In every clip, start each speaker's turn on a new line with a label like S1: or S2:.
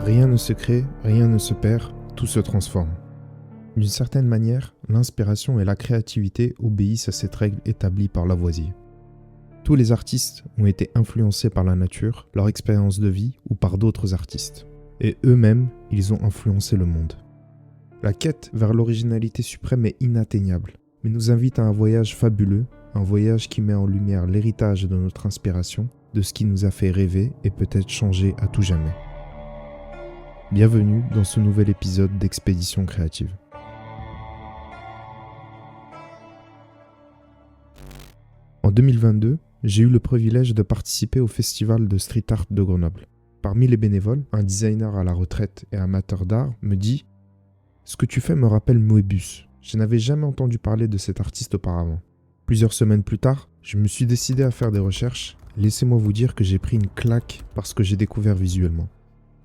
S1: Rien ne se crée, rien ne se perd, tout se transforme. D'une certaine manière, l'inspiration et la créativité obéissent à cette règle établie par Lavoisier. Tous les artistes ont été influencés par la nature, leur expérience de vie ou par d'autres artistes. Et eux-mêmes, ils ont influencé le monde. La quête vers l'originalité suprême est inatteignable, mais nous invite à un voyage fabuleux, un voyage qui met en lumière l'héritage de notre inspiration, de ce qui nous a fait rêver et peut-être changer à tout jamais. Bienvenue dans ce nouvel épisode d'Expédition Créative. En 2022, j'ai eu le privilège de participer au festival de street art de Grenoble. Parmi les bénévoles, un designer à la retraite et amateur d'art me dit « Ce que tu fais me rappelle Moebius. Je n'avais jamais entendu parler de cet artiste auparavant. » Plusieurs semaines plus tard, je me suis décidé à faire des recherches. Laissez-moi vous dire que j'ai pris une claque par ce que j'ai découvert visuellement.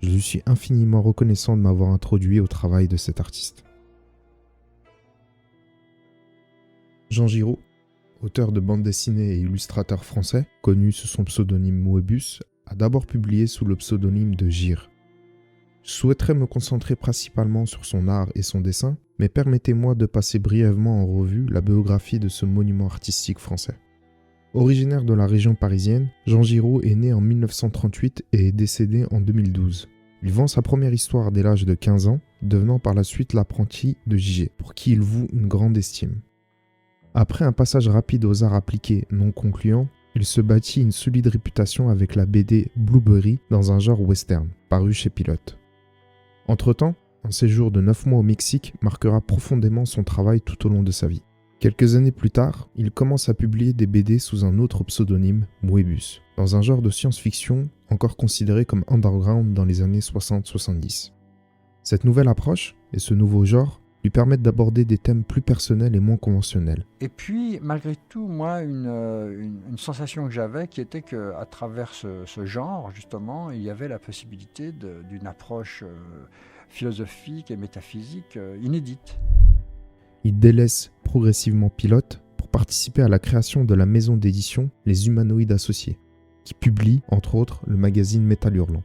S1: Je lui suis infiniment reconnaissant de m'avoir introduit au travail de cet artiste. Jean Giraud, auteur de bande dessinée et illustrateur français, connu sous son pseudonyme Moebius, a d'abord publié sous le pseudonyme de Gir. Je souhaiterais me concentrer principalement sur son art et son dessin, mais permettez-moi de passer brièvement en revue la biographie de ce monument artistique français. Originaire de la région parisienne, Jean Giraud est né en 1938 et est décédé en 2012. Il vend sa première histoire dès l'âge de 15 ans, devenant par la suite l'apprenti de Gigé, pour qui il voue une grande estime. Après un passage rapide aux arts appliqués non concluant, il se bâtit une solide réputation avec la BD Blueberry dans un genre western, paru chez Pilote. Entre-temps, un séjour de 9 mois au Mexique marquera profondément son travail tout au long de sa vie. Quelques années plus tard, il commence à publier des BD sous un autre pseudonyme, Moebius, dans un genre de science-fiction encore considéré comme underground dans les années 60-70. Cette nouvelle approche et ce nouveau genre lui permettent d'aborder des thèmes plus personnels et moins conventionnels.
S2: Et puis, malgré tout, moi, une sensation que j'avais qui était qu'à travers ce genre, justement, il y avait la possibilité d'une approche philosophique et métaphysique inédite.
S1: Il délaisse progressivement Pilote pour participer à la création de la maison d'édition Les Humanoïdes Associés, qui publie, entre autres, le magazine Métal Hurlant.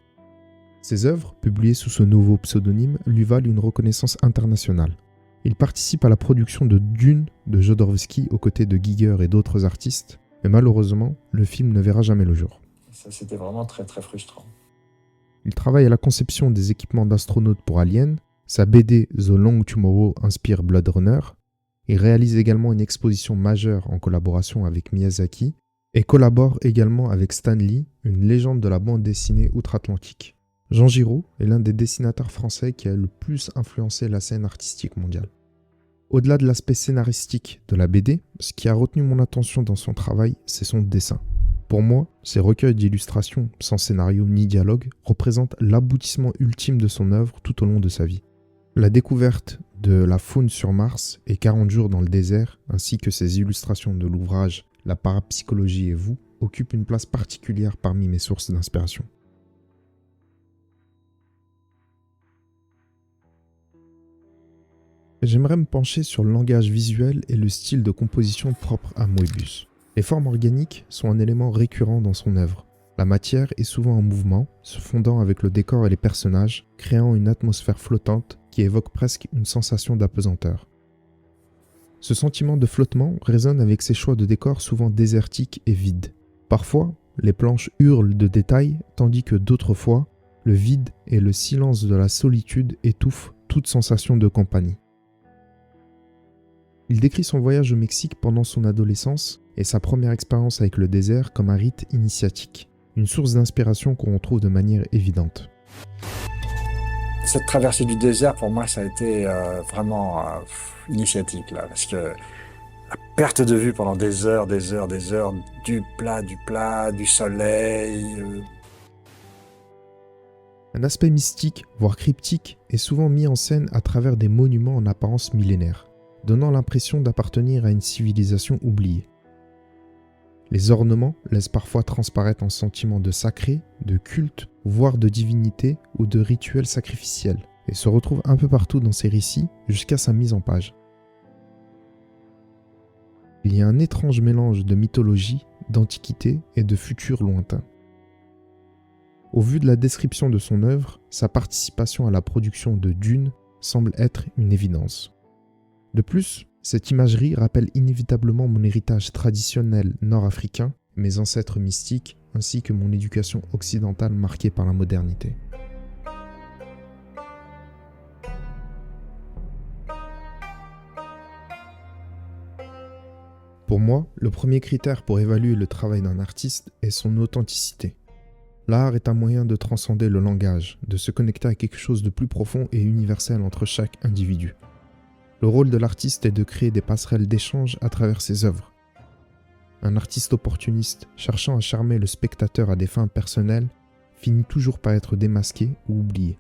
S1: Ses œuvres, publiées sous ce nouveau pseudonyme, lui valent une reconnaissance internationale. Il participe à la production de Dune de Jodorowsky aux côtés de Giger et d'autres artistes, mais malheureusement, le film ne verra jamais le jour.
S3: Ça, c'était vraiment très très frustrant.
S1: Il travaille à la conception des équipements d'astronautes pour Alien. Sa BD The Long Tomorrow inspire Blade Runner. Il réalise également une exposition majeure en collaboration avec Miyazaki et collabore également avec Stan Lee, une légende de la bande dessinée outre-Atlantique. Jean Giraud est l'un des dessinateurs français qui a le plus influencé la scène artistique mondiale. Au-delà de l'aspect scénaristique de la BD, ce qui a retenu mon attention dans son travail, c'est son dessin. Pour moi, ces recueils d'illustrations, sans scénario ni dialogue, représentent l'aboutissement ultime de son œuvre tout au long de sa vie. La découverte de la faune sur Mars et 40 jours dans le désert, ainsi que ses illustrations de l'ouvrage La parapsychologie et vous, occupent une place particulière parmi mes sources d'inspiration. J'aimerais me pencher sur le langage visuel et le style de composition propre à Moebius. Les formes organiques sont un élément récurrent dans son œuvre. La matière est souvent en mouvement, se fondant avec le décor et les personnages, créant une atmosphère flottante qui évoque presque une sensation d'apesanteur. Ce sentiment de flottement résonne avec ses choix de décors souvent désertiques et vides. Parfois, les planches hurlent de détails, tandis que d'autres fois, le vide et le silence de la solitude étouffent toute sensation de compagnie. Il décrit son voyage au Mexique pendant son adolescence et sa première expérience avec le désert comme un rite initiatique, une source d'inspiration qu'on retrouve de manière évidente.
S3: Cette traversée du désert, pour moi, ça a été vraiment initiatique, là, parce que la perte de vue pendant des heures, du plat, du soleil.
S1: Un aspect mystique, voire cryptique, est souvent mis en scène à travers des monuments en apparence millénaires, donnant l'impression d'appartenir à une civilisation oubliée. Les ornements laissent parfois transparaître un sentiment de sacré, de culte, voire de divinité ou de rituel sacrificiel, et se retrouvent un peu partout dans ces récits jusqu'à sa mise en page. Il y a un étrange mélange de mythologie, d'antiquité et de futur lointain. Au vu de la description de son œuvre, sa participation à la production de Dune semble être une évidence. De plus, cette imagerie rappelle inévitablement mon héritage traditionnel nord-africain, mes ancêtres mystiques, ainsi que mon éducation occidentale marquée par la modernité. Pour moi, le premier critère pour évaluer le travail d'un artiste est son authenticité. L'art est un moyen de transcender le langage, de se connecter à quelque chose de plus profond et universel entre chaque individu. Le rôle de l'artiste est de créer des passerelles d'échange à travers ses œuvres. Un artiste opportuniste, cherchant à charmer le spectateur à des fins personnelles, finit toujours par être démasqué ou oublié.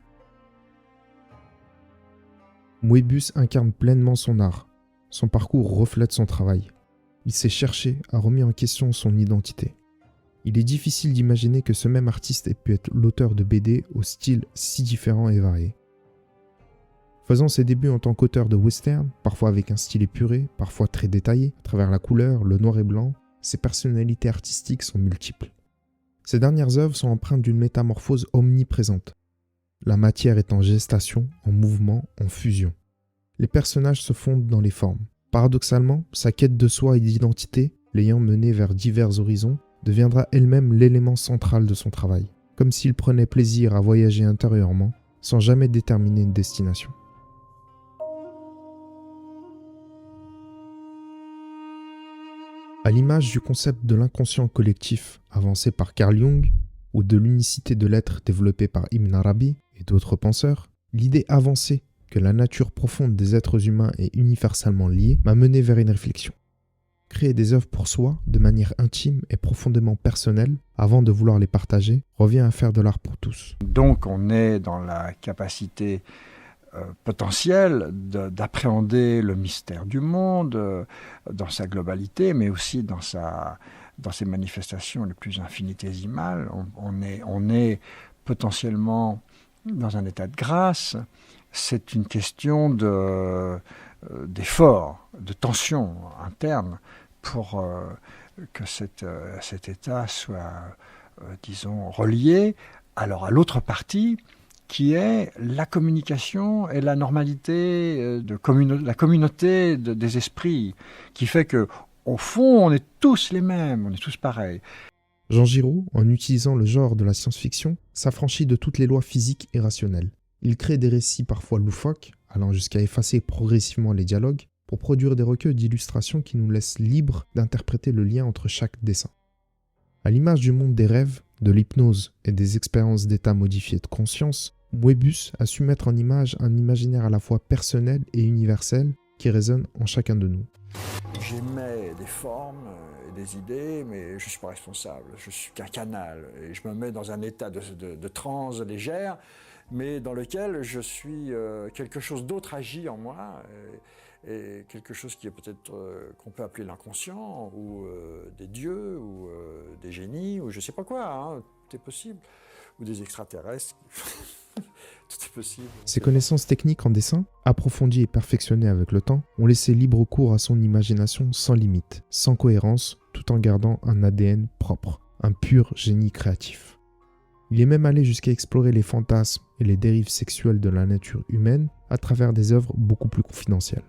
S1: Moebius incarne pleinement son art. Son parcours reflète son travail. Il s'est cherché, a remis en question son identité. Il est difficile d'imaginer que ce même artiste ait pu être l'auteur de BD au style si différent et varié. Faisant ses débuts en tant qu'auteur de western, parfois avec un style épuré, parfois très détaillé, à travers la couleur, le noir et blanc, ses personnalités artistiques sont multiples. Ses dernières œuvres sont empreintes d'une métamorphose omniprésente. La matière est en gestation, en mouvement, en fusion. Les personnages se fondent dans les formes. Paradoxalement, sa quête de soi et d'identité, l'ayant mené vers divers horizons, deviendra elle-même l'élément central de son travail, comme s'il prenait plaisir à voyager intérieurement, sans jamais déterminer une destination. À l'image du concept de l'inconscient collectif avancé par Carl Jung, ou de l'unicité de l'être développée par Ibn Arabi et d'autres penseurs, l'idée avancée que la nature profonde des êtres humains est universellement liée m'a mené vers une réflexion. Créer des œuvres pour soi, de manière intime et profondément personnelle, avant de vouloir les partager, revient à faire de l'art pour tous.
S2: Donc on est dans la capacité potentielle d'appréhender le mystère du monde dans sa globalité, mais aussi dans ses manifestations les plus infinitésimales. On est potentiellement dans un état de grâce. C'est une question d'effort, de tension interne pour que cet état soit, disons, relié alors à l'autre partie qui est la communication et la normalité, la communauté des esprits, qui fait que au fond, on est tous les mêmes, on est tous pareils.
S1: Jean Giraud, en utilisant le genre de la science-fiction, s'affranchit de toutes les lois physiques et rationnelles. Il crée des récits parfois loufoques, allant jusqu'à effacer progressivement les dialogues, pour produire des recueils d'illustrations qui nous laissent libres d'interpréter le lien entre chaque dessin. À l'image du monde des rêves, de l'hypnose et des expériences d'état modifié de conscience, Moebius a su mettre en image un imaginaire à la fois personnel et universel qui résonne en chacun de nous.
S3: J'émets des formes et des idées, mais je ne suis pas responsable. Je suis qu'un canal et je me mets dans un état de transe légère, mais dans lequel je suis quelque chose d'autre agit en moi, et quelque chose qui est peut-être qu'on peut appeler l'inconscient, ou des dieux, ou des génies, ou je ne sais pas quoi, hein, tout est possible, ou des extraterrestres. Tout est possible.
S1: Ses connaissances techniques en dessin, approfondies et perfectionnées avec le temps, ont laissé libre cours à son imagination sans limite, sans cohérence, tout en gardant un ADN propre, un pur génie créatif. Il est même allé jusqu'à explorer les fantasmes et les dérives sexuelles de la nature humaine à travers des œuvres beaucoup plus confidentielles.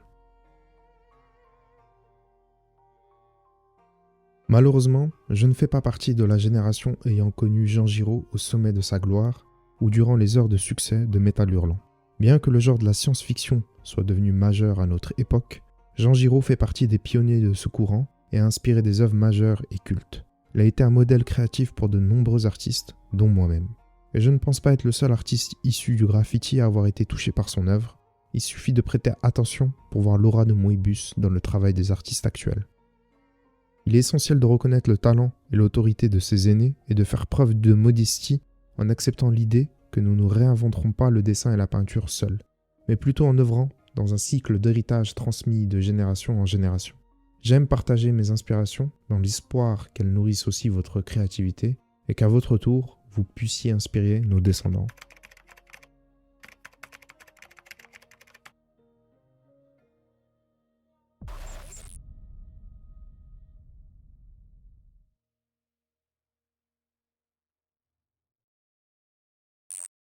S1: Malheureusement, je ne fais pas partie de la génération ayant connu Jean Giraud au sommet de sa gloire ou durant les heures de succès de Métal Hurlant. Bien que le genre de la science-fiction soit devenu majeur à notre époque, Jean Giraud fait partie des pionniers de ce courant et a inspiré des œuvres majeures et cultes. Il a été un modèle créatif pour de nombreux artistes, dont moi-même. Et je ne pense pas être le seul artiste issu du graffiti à avoir été touché par son œuvre. Il suffit de prêter attention pour voir l'aura de Moebius dans le travail des artistes actuels. Il est essentiel de reconnaître le talent et l'autorité de ses aînés et de faire preuve de modestie en acceptant l'idée que nous ne réinventerons pas le dessin et la peinture seuls, mais plutôt en œuvrant dans un cycle d'héritage transmis de génération en génération. J'aime partager mes inspirations dans l'espoir qu'elles nourrissent aussi votre créativité et qu'à votre tour, vous puissiez inspirer nos descendants.